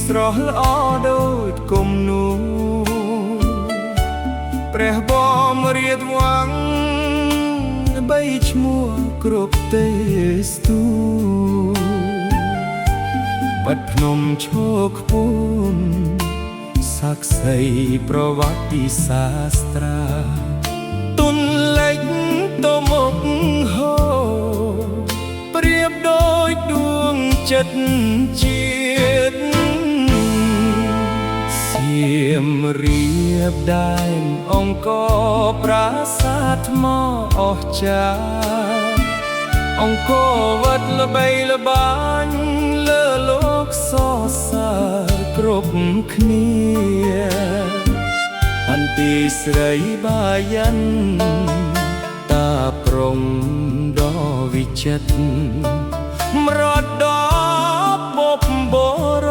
ស្រស់ល្អដូចគំនូព្រះបរមរាជវាំងបីឈ្មោះគ្រប់ទេសទូបាត់ភ្នំឈរខ្ពស់សាក្សីប្រវត្តិសាស្ត្រាទុនលេចទៅមុខហូរប្រៀបដូចដួងចិត្តជាតិសៀមរាបដែនអង្គរប្រាសាទថ្មអស្ចារ្យអង្គរវត្តល្បីល្បាញលើលោកសរសើរគ្រប់គ្នាអន្ទីស្រីបាយ័នតាប្រុងដ៏វិចិត្រមរតបបរ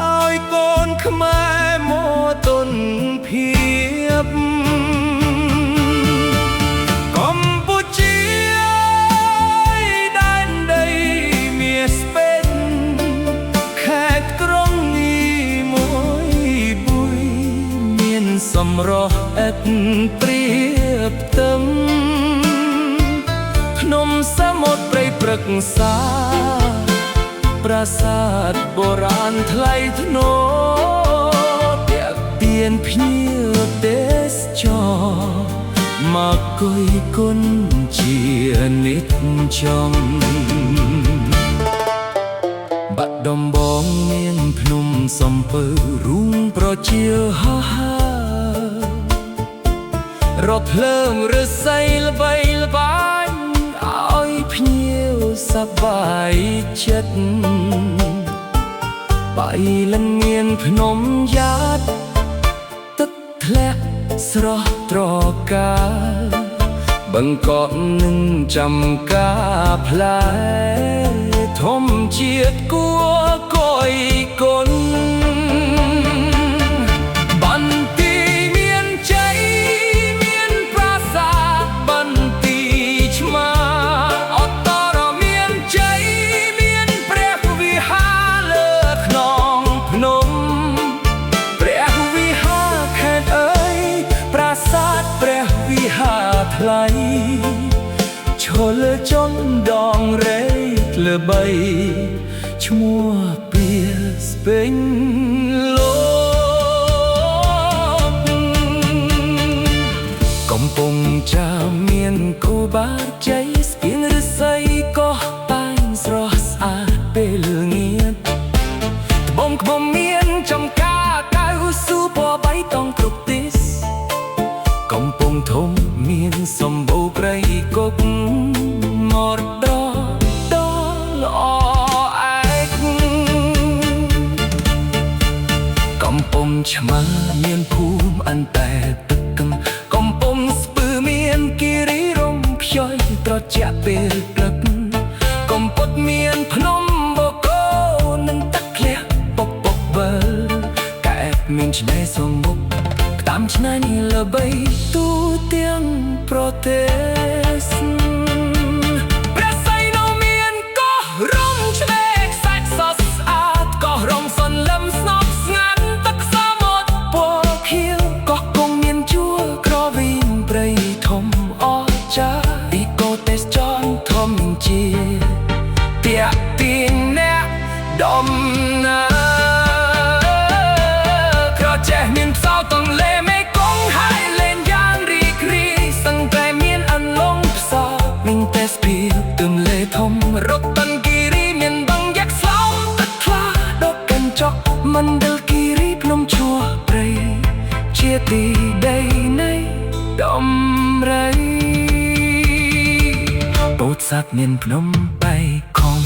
ឲ្យកូនខ្មែរមកទុនភាពកម្ពុជាដែនដីមាសស្ពេនខេត្តក្រុងនេះមួយបុយមានសម្រស់ឥតប្រៀបផ្ទឹមភ្នំសមុទ្រព្រៃព្រឹក្សាប្រាសាទបុរាណថ្លៃថ្នូរទាក់ទាញភ្ញៀវទេសចរមកគយគន់ជានិច្ចចំបាត់ដំបងមានភ្នំសំពៅរូងប្រជាហោះហើររថភ្លើងឫស្សីល្បីល្បាញឲ្យភ្ញៀវសប្បាយចិត្តបៃលិនមានភ្នំយ៉ាតទឹកធ្លាក់ស្រស់ត្រកាលបឹងកក់នឹងចំការផ្លែធម្មជាតិគួរគយគន់បន្ទាយមានជ័យមានប្រាសាទបន្ទាយឆ្មាអតរមានជ័យមានព្រះវិហារលើខ្នងភ្នំព្រះវិហារខេត្តអើយប្រាសាទព្រះវិហារថ្លៃឈលជន់ដងរែកល្បីឈ្មោះពីស្ពេញលោកកំពុងចាមានគូបាជ័យស្ពានឫស្សីក៏តែងស្រស់ស្អាតពេលល្ងាចត្បូងក្បូងមានចំការកៅស៊ូពណ៌បៃតងគ្រប់ទេសកំពុងធំមានសម្បូរព្រៃគុកមរតកដ៏ល្អឯកកំពុងឆ្មាមានភូមិអន្តែទឹកកំពុងស្ពឺមានគិរីរំខ្យល់ត្រជាក់ពេលព្រឹកកំពុតមានភ្នំបូកូនិងទឹកធ្លាក់ពុកបើកែបមានឆ្នេរសមុទ្រតាមឆ្នេរនេះល្បីទូទាំងប្រទេសព្រះសីនៅមានកោះរំឆ្នេរខ្សាច់សស្អាតកោះរំសន្លឹមស្ងប់ស្ងាត់ទឹកសមុទ្រពណ៌ខៀវកោះគង់មានជួរក្រវីងព្រៃធំអស្ចារ្យអេកូទេសចរណ៍ធម្មជាតិទាក់ទាញអ្នកដំណើរក្រចេះមានផ្សោតទន្លេមេគង្គហើយលេងយ៉ាងរីករាយសឹងតែមានអន្លង់ផ្សោតមានទេសភាពទន្លេធំរតនគិរីមានបឹងយ៉ាក់ស្លោមទឹកថ្លាដកកញ្ចក់មណ្ឌលគិរីភ្នំឈ្មោះព្រៃជាទីដីនៃដំរីពោធិ៍សាត់មានភ្នំបៃខំ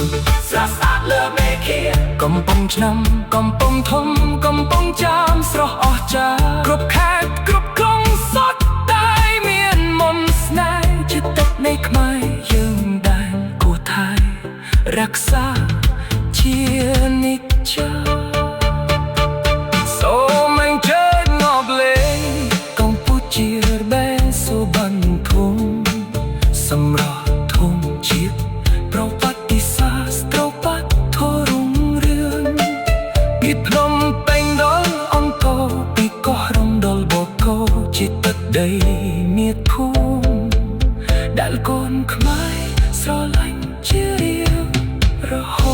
ស្រះស្អាតលើមេឃាកំពង់ឆ្នាំ កំពង់ធំកំពង់ចាមស្រស់អស្ចារ្យគ្រប់ខេត្តគ្រប់ក្រុងសុទ្ធតែមានមន្តស្នេហ៍ជាទឹកនៃខ្មែរយើងដែលគួរថែរក្សាជានិច្ចសូមអញ្ជើញមកលេងកម្ពុជាបែនសូបានភូមិសម្រាប់ធំជាតិប្រវត្តិសាស្ត្រត្រូវបាត់ធរុងរឿងពី ជាទឹកដីមាតុភូមិដែលកូនខ្មែរស្រឡាញ់ជារៀងរហូត